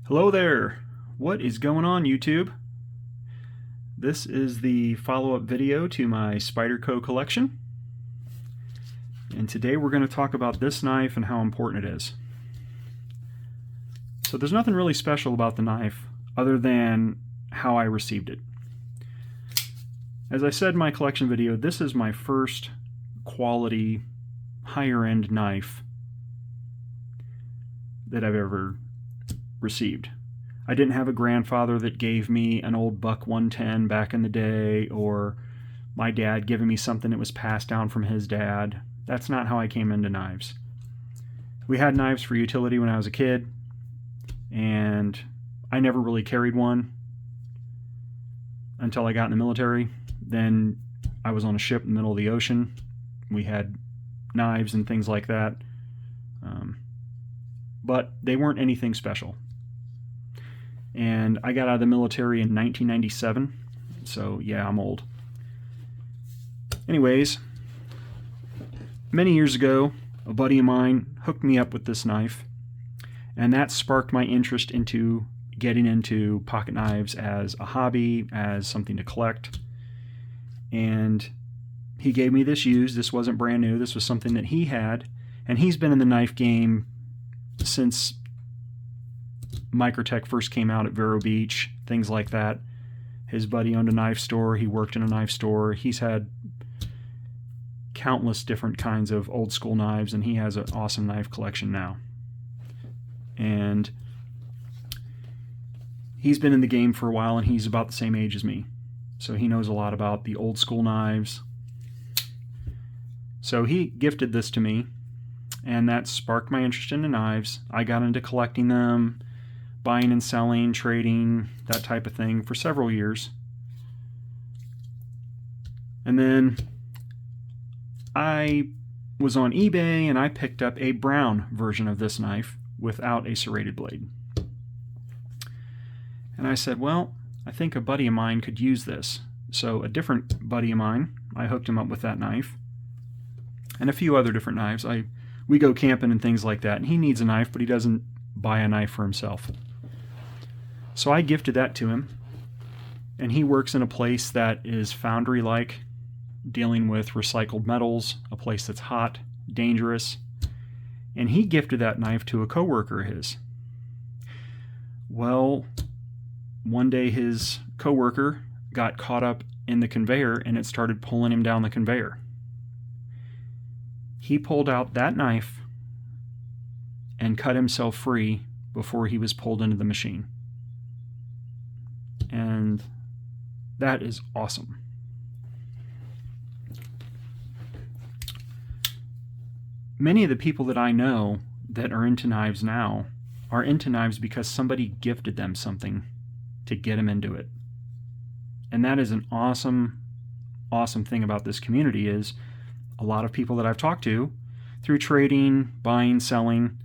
Hello there! What is going on, YouTube? This is the follow-up video to my Spyderco collection. And today we're going to talk about this knife and how important it is. So there's nothing really special about the knife other than how I received it. As I said in my collection video, this is my first quality, higher-end knife that I've ever received. I didn't have a grandfather that gave me an old Buck 110 back in the day, or my dad giving me something that was passed down from his dad. That's not how I came into knives. We had knives for utility when I was a kid, and I never really carried one until I got in the military. Then I was on a ship in the middle of the ocean. We had knives and things like that, but they weren't anything special. And I got out of the military in 1997, so yeah, I'm old. Anyways, many years ago, a buddy of mine hooked me up with this knife, and that sparked my interest into getting into pocket knives as a hobby, as something to collect. And he gave me this used. This wasn't brand new. This was something that he had, and he's been in the knife game since Microtech first came out at Vero Beach, things like that. His buddy owned a knife store. He worked in a knife store. He's had countless different kinds of old school knives, and he has an awesome knife collection now. And he's been in the game for a while, and he's about the same age as me. So he knows a lot about the old school knives. So he gifted this to me, and that sparked my interest in the knives. I got into collecting them, buying and selling, trading, that type of thing for several years. And then I was on eBay and I picked up a brown version of this knife without a serrated blade. And I said, well, I think a buddy of mine could use this. So a different buddy of mine, I hooked him up with that knife and a few other different knives. We go camping and things like that, and he needs a knife, but he doesn't buy a knife for himself. So I gifted that to him, and he works in a place that is foundry-like, dealing with recycled metals, a place that's hot, dangerous, and he gifted that knife to a coworker of his. Well, one day his coworker got caught up in the conveyor, and it started pulling him down the conveyor. He pulled out that knife and cut himself free before he was pulled into the machine. And that is awesome. Many of the people that I know that are into knives now are into knives because somebody gifted them something to get them into it. And that is an awesome, awesome thing about this community. Is a lot of people that I've talked to through trading, buying, selling,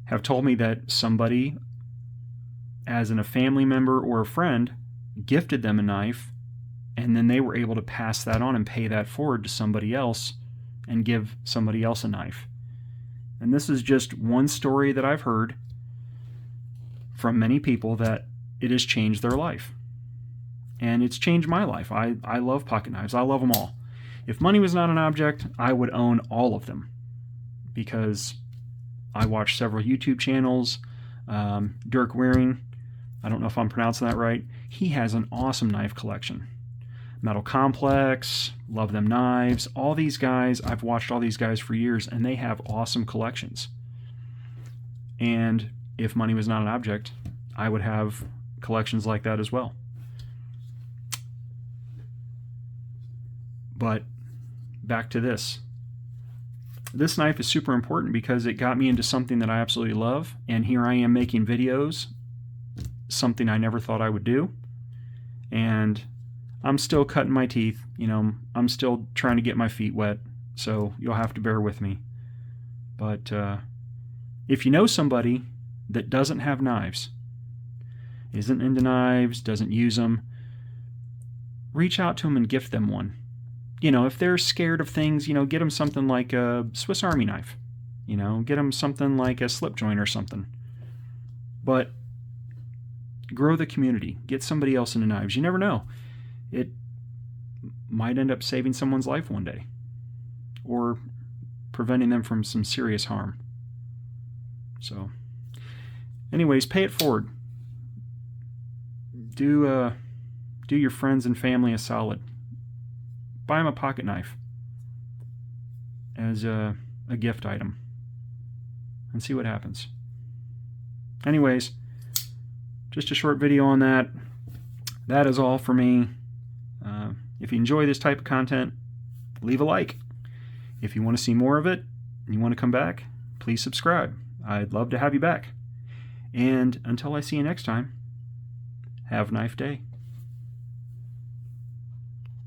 have told me that somebody, as in a family member or a friend, gifted them a knife, and then they were able to pass that on and pay that forward to somebody else and give somebody else a knife. And this is just one story that I've heard from many people, that it has changed their life. And it's changed my life. I love pocket knives. I love them all. If money was not an object, I would own all of them, because I watch several YouTube channels. Dirk Waring, I don't know if I'm pronouncing that right, he has an awesome knife collection. Metal Complex, love them knives. All these guys, I've watched all these guys for years, and they have awesome collections. And if money was not an object, I would have collections like that as well. But back to this. This knife is super important because it got me into something that I absolutely love, and here I am making videos, something I never thought I would do, and I'm still cutting my teeth. I'm still trying to get my feet wet, so you'll have to bear with me. But if you know somebody that doesn't have knives, isn't into knives, doesn't use them, reach out to them and gift them one. If they're scared of things, get them something like a Swiss Army knife. Get them something like a slip joint or something. But Grow the community. Get somebody else into knives. You never know. It might end up saving someone's life one day, or preventing them from some serious harm. So, anyways, pay it forward. Do your friends and family a solid. Buy them a pocket knife as a gift item and see what happens. Anyways, just a short video on that. That is all for me. If you enjoy this type of content, leave a like. If you want to see more of it and you want to come back, please subscribe. I'd love to have you back. And until I see you next time, have a knife day.